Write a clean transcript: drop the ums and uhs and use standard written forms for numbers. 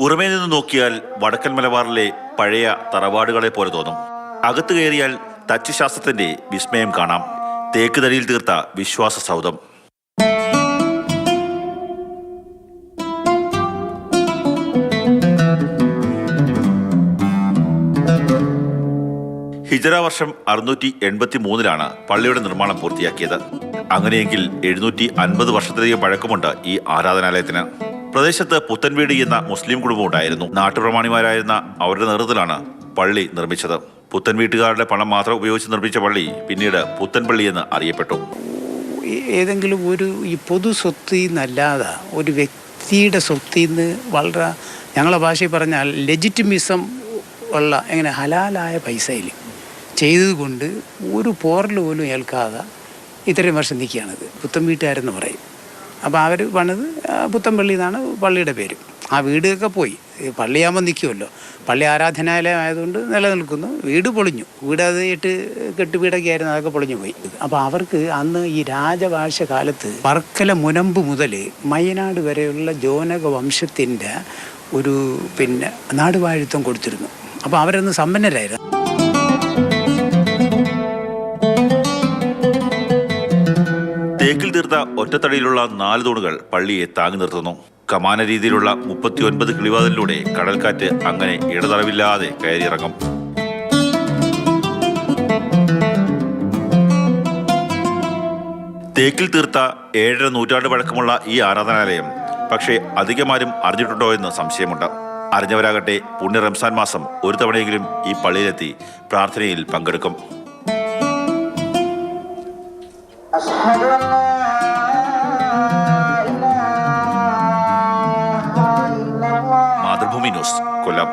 പുറമേ നിന്ന് നോക്കിയാൽ വടക്കൻ മലബാറിലെ പഴയ തറവാടുകളെ പോലെ തോന്നും. അകത്ത് കയറിയാൽ തച്ചുശാസ്ത്രത്തിന്റെ വിസ്മയം കാണാം. തേക്ക് തടിയിൽ തീർത്ത വിശ്വാസ സൗധം. ഹിജറ വർഷം 683 പള്ളിയുടെ നിർമ്മാണം പൂർത്തിയാക്കിയത്. അങ്ങനെയെങ്കിൽ 750 വർഷത്തിലധികം പഴക്കമുണ്ട് ഈ ആരാധനാലയത്തിന്. പ്രദേശത്ത് പുത്തൻവീട് എന്ന മുസ്ലിം കുടുംബം ഉണ്ടായിരുന്നു. നാട്ടുപ്രമാണിമാരായിരുന്ന അവരുടെ നേതൃത്വത്തിലാണ് പള്ളി നിർമ്മിച്ചത്. പുത്തൻ വീട്ടുകാരുടെ പണം മാത്രം ഉപയോഗിച്ച് നിർമ്മിച്ച പള്ളി പിന്നീട് പുത്തൻപള്ളി എന്ന് അറിയപ്പെട്ടു. ഏതെങ്കിലും ഒരു ഈ പൊതു സ്വത്തിൽ നിന്നല്ലാതെ ഒരു വ്യക്തിയുടെ സ്വത്തിൽ നിന്ന് വളരെ, ഞങ്ങളെ ഭാഷയിൽ പറഞ്ഞാൽ ലെജിറ്റിമിസം ഉള്ള എങ്ങനെ ഹലാലായ പൈസയിൽ ചെയ്തതുകൊണ്ട് ഒരു പോറൽ പോലും ഏൽക്കാതെ ഇത്രയും വർഷം നിൽക്കുകയാണിത്. പുത്തൻ വീട്ടുകാരെന്ന് പറയും. അപ്പോൾ അവർ പണിത് പുത്തൻപള്ളി എന്നാണ് പള്ളിയുടെ പേര്. ആ വീടൊക്കെ പോയി, പള്ളിയാകുമ്പോൾ നിൽക്കുമല്ലോ. പള്ളി ആരാധനാലയം ആയതുകൊണ്ട് നിലനിൽക്കുന്നു. വീട് പൊളിഞ്ഞു, വീട് അത് കെട്ടുവീടൊക്കെ ആയിരുന്നു, അതൊക്കെ പൊളിഞ്ഞു പോയി. അപ്പോൾ അവർക്ക് അന്ന് ഈ രാജഭാഷ കാലത്ത് വർക്കല മുനമ്പ് മുതൽ മയനാട് വരെയുള്ള ജോനക വംശത്തിൻ്റെ ഒരു നാടുവാഴിത്വം കൊടുത്തിരുന്നു. അപ്പോൾ അവരന്ന് സമ്പന്നരായിരുന്നു. തേക്കിൽ തീർത്ത ഒറ്റത്തടിയിലുള്ള 4 തൂണുകൾ പള്ളിയെ താങ്ങി നിർത്തുന്നു. കമാന രീതിയിലുള്ള 39 കിളിവാതിലൂടെ കടൽക്കാറ്റ് അങ്ങനെ ഇടതടവില്ലാതെ കയറിയിറങ്ങും. തേക്കിൽ തീർത്ത 7.5 നൂറ്റാണ്ട് പഴക്കമുള്ള ഈ ആരാധനാലയം പക്ഷേ അധികമാരും അറിഞ്ഞിട്ടുണ്ടോ എന്ന് സംശയമുണ്ട്. അറിഞ്ഞവരാകട്ടെ പുണ്യ റംസാൻ മാസം ഒരു തവണയെങ്കിലും ഈ പള്ളിയിലെത്തി പ്രാർത്ഥനയിൽ പങ്കെടുക്കും. മാതൃഭൂമി ന്യൂസ്, കൊല്ലം.